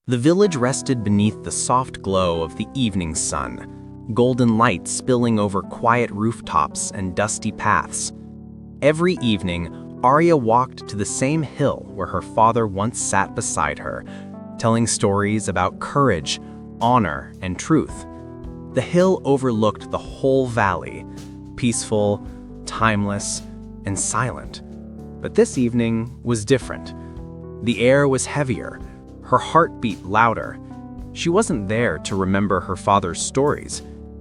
The village rested beneath the soft glow of the evening sun, golden light spilling over quiet rooftops and dusty paths. Every evening, Arya walked to the same hill where her father once sat beside her, telling stories about courage, honor, and truth. The hill overlooked the whole valley, peaceful, timeless, and silent. But this evening was different. The air was heavier, her heart beat louder. She wasn't there to remember her father's stories.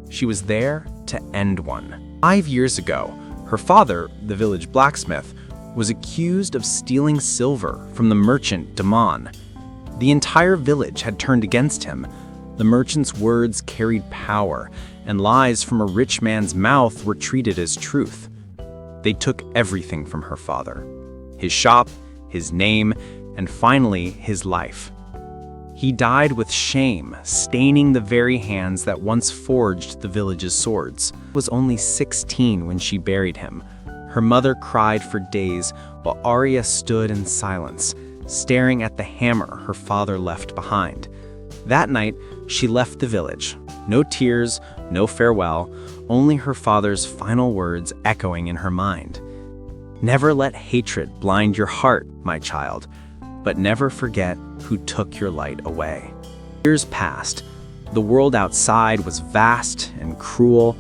She was there to end one. 5 years ago, her father, the village blacksmith, was accused of stealing silver from the merchant Damon. The entire village had turned against him. The merchant's words carried power, and lies from a rich man's mouth were treated as truth. They took everything from her father: his shop, his name, and finally his life. He died with shame, staining the very hands that once forged the village's swords. She was only 16 when she buried him. Her mother cried for days while Arya stood in silence, staring at the hammer her father left behind. That night, she left the village. No tears, no farewell, only her father's final words echoing in her mind. "Never let hatred blind your heart, my child, but never forget who took your light away." Years passed. The world outside was vast and cruel,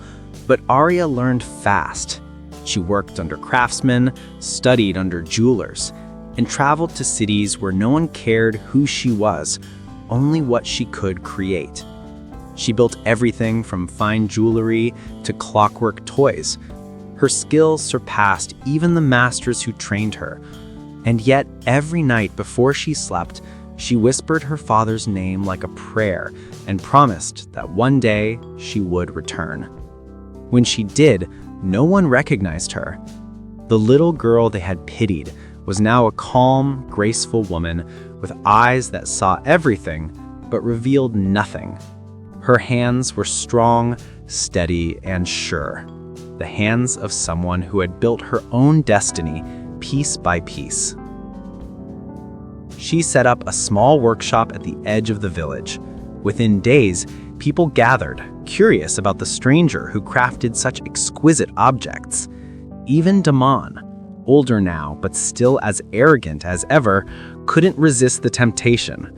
but Arya learned fast. She worked under craftsmen, studied under jewelers, and traveled to cities where no one cared who she was, only what she could create. She built everything from fine jewelry to clockwork toys. Her skills surpassed even the masters who trained her. And yet, every night before she slept, she whispered her father's name like a prayer and promised that one day she would return. When she did, no one recognized her. The little girl they had pitied was now a calm, graceful woman with eyes that saw everything but revealed nothing. Her hands were strong, steady, and sure. The hands of someone who had built her own destiny piece by piece. She set up a small workshop at the edge of the village. Within days, people gathered, curious about the stranger who crafted such exquisite objects. Even Damon, older now but still as arrogant as ever, couldn't resist the temptation.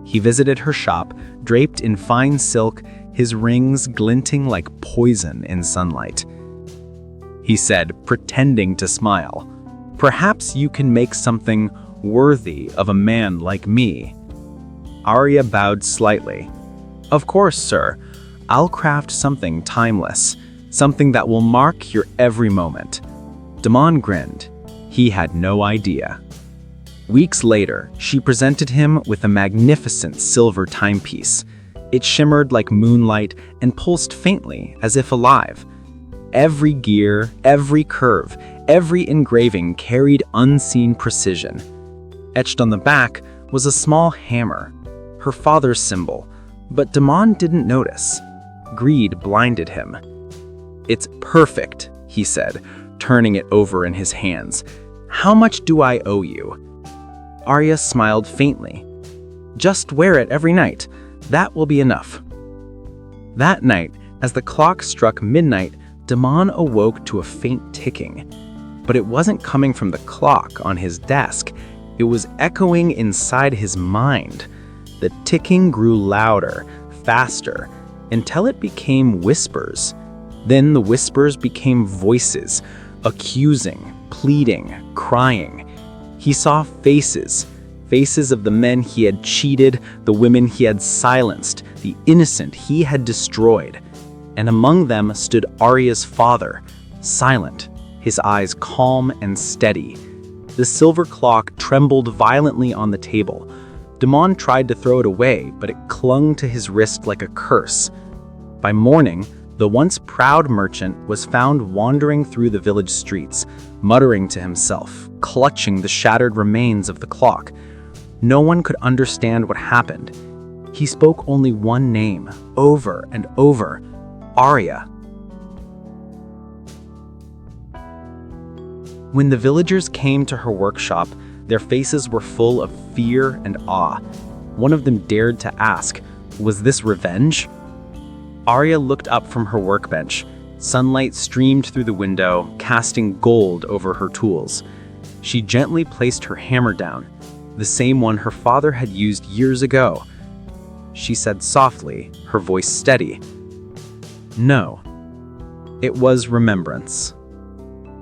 He visited her shop, draped in fine silk, his rings glinting like poison in sunlight. He said, pretending to smile, "Perhaps you can make something worthy of a man like me." Arya bowed slightly. "Of course, sir. I'll craft something timeless, something that will mark your every moment." Damon grinned. He had no idea. Weeks later, she presented him with a magnificent silver timepiece. It shimmered like moonlight and pulsed faintly as if alive. Every gear, every curve, every engraving carried unseen precision. Etched on the back was a small hammer, her father's symbol, but Damon didn't notice. Greed blinded him. "It's perfect," he said, turning it over in his hands. "How much do I owe you?" Arya smiled faintly. "Just wear it every night. That will be enough." That night, as the clock struck midnight, Damon awoke to a faint ticking. But it wasn't coming from the clock on his desk. It was echoing inside his mind. The ticking grew louder, faster, until it became whispers. Then the whispers became voices, accusing, pleading, crying. He saw faces, faces of the men he had cheated, the women he had silenced, the innocent he had destroyed. And among them stood Arya's father, silent, his eyes calm and steady. The silver clock trembled violently on the table. Damon tried to throw it away, but it clung to his wrist like a curse. By morning, the once proud merchant was found wandering through the village streets, muttering to himself, clutching the shattered remains of the clock. No one could understand what happened. He spoke only one name, over and over: Arya. When the villagers came to her workshop, their faces were full of fear and awe. One of them dared to ask, was this revenge? Arya looked up from her workbench. Sunlight streamed through the window, casting gold over her tools. She gently placed her hammer down, the same one her father had used years ago. She said softly, her voice steady, "No, it was remembrance."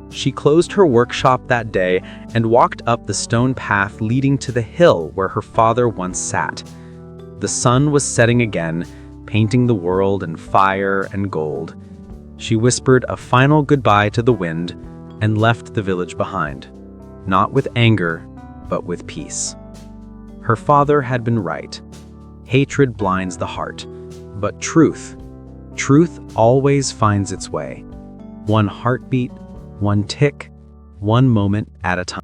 She closed her workshop that day and walked up the stone path leading to the hill where her father once sat. The sun was setting again, painting the world in fire and gold. She whispered a final goodbye to the wind and left the village behind, not with anger, but with peace. Her father had been right. Hatred blinds the heart, but truth always finds its way. One heartbeat, one tick, one moment at a time.